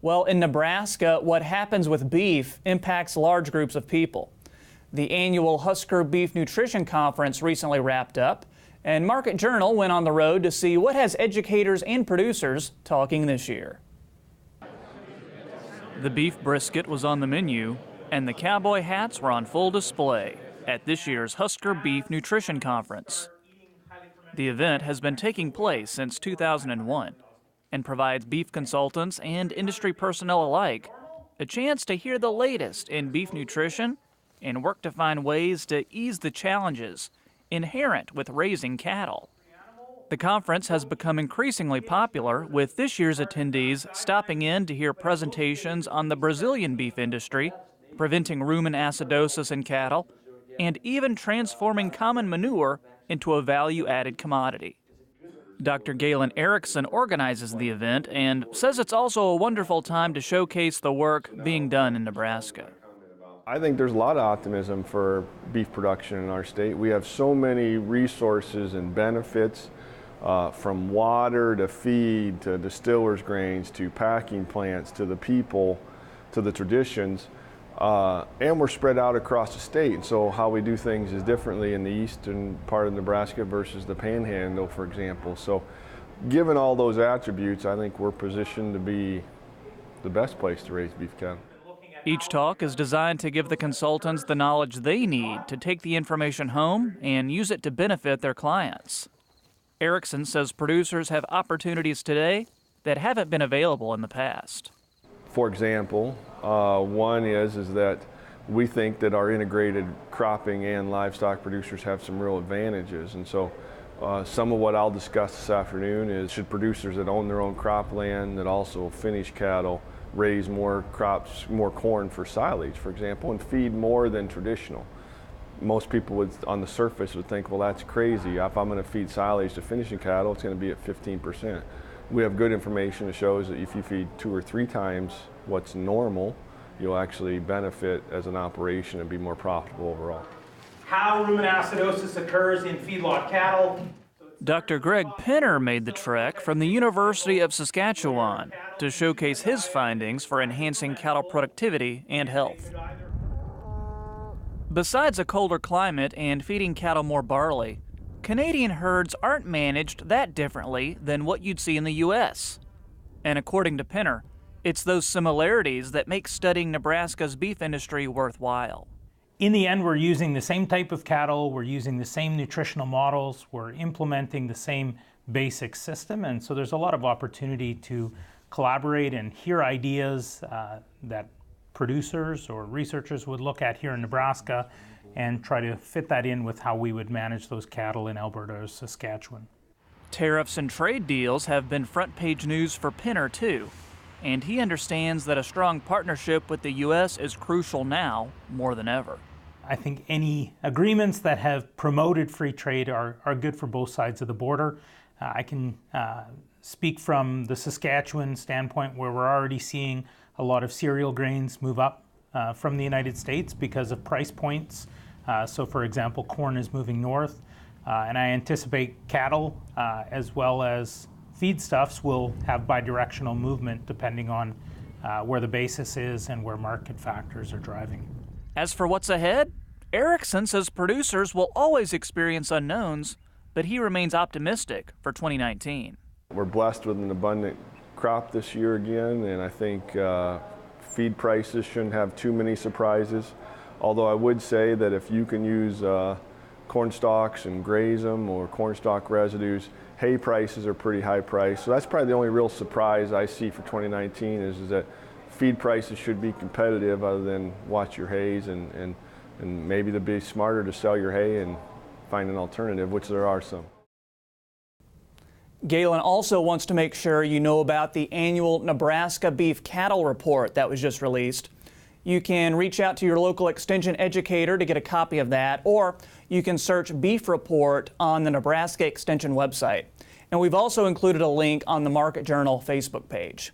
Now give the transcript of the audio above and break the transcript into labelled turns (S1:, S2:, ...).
S1: Well, in Nebraska, what happens with beef impacts large groups of people. The annual Husker Beef Nutrition Conference recently wrapped up, and Market Journal went on the road to see what has educators and producers talking this year. The beef brisket was on the menu, and the cowboy hats were on full display at this year's Husker Beef Nutrition Conference. The event has been taking place since 2001 and provides beef consultants and industry personnel alike a chance to hear the latest in beef nutrition and work to find ways to ease the challenges inherent with raising cattle. The conference has become increasingly popular, with this year's attendees stopping in to hear presentations on the Brazilian beef industry, preventing rumen acidosis in cattle, and even transforming common manure into a value-added commodity. Dr. Galen Erickson organizes the event and says it's also a wonderful time to showcase the work being done in Nebraska.
S2: I think there's a lot of optimism for beef production in our state. We have so many resources and benefits, from water to feed to distillers' grains to packing plants to the people to the traditions. And we're spread out across the state, and so how we do things is differently in the eastern part of Nebraska versus the Panhandle, for example. So given all those attributes, I think we're positioned to be the best place to raise beef cattle.
S1: Each talk is designed to give the consultants the knowledge they need to take the information home and use it to benefit their clients. Erickson says producers have opportunities today that haven't been available in the past.
S2: For example, one is that we think that our integrated cropping and livestock producers have some real advantages. And so some of what I'll discuss this afternoon is, should producers that own their own cropland that also finish cattle raise more crops, more corn for silage, for example, and feed more than traditional. Most people would, on the surface, would think, well, that's crazy. If I'm going to feed silage to finishing cattle, it's going to be at 15%. We have good information that shows that if you feed 2 or 3 times what's normal, you'll actually benefit as an operation and be more profitable overall.
S3: How rumen acidosis occurs in feedlot cattle.
S1: Dr. Greg Pinner made the trek from the University of Saskatchewan to showcase his findings for enhancing cattle productivity and health. Besides a colder climate and feeding cattle more barley, Canadian herds aren't managed that differently than what you'd see in the U.S. And according to Pinner, it's those similarities that make studying Nebraska's beef industry worthwhile.
S3: In the end, we're using the same type of cattle, we're using the same nutritional models, we're implementing the same basic system, and so there's a lot of opportunity to collaborate and hear ideas that producers or researchers would look at here in Nebraska and try to fit that in with how we would manage those cattle in Alberta or Saskatchewan.
S1: Tariffs and trade deals have been front-page news for Pinner, too, and he understands that a strong partnership with the U.S. is crucial now more than ever.
S3: I think any agreements that have promoted free trade are good for both sides of the border. I can speak from the Saskatchewan standpoint, where we're already seeing a lot of cereal grains move up from the United States because of price points. So for example, corn is moving north, and I anticipate cattle as well as feedstuffs will have bidirectional movement depending on where the basis is and where market factors are driving.
S1: As for what's ahead, Erickson says producers will always experience unknowns, but he remains optimistic for 2019.
S2: We're blessed with an abundant crop this year again, and I think feed prices shouldn't have too many surprises. Although I would say that if you can use corn stalks and graze them, or corn stalk residues, hay prices are pretty high priced. So that's probably the only real surprise I see for 2019 is that feed prices should be competitive, other than watch your hays and maybe to be smarter to sell your hay and find an alternative, which there are some.
S1: Galen also wants to make sure you know about the annual Nebraska Beef Cattle Report that was just released. You can reach out to your local extension educator to get a copy of that, or you can search Beef Report on the Nebraska Extension website. And we've also included a link on the Market Journal Facebook page.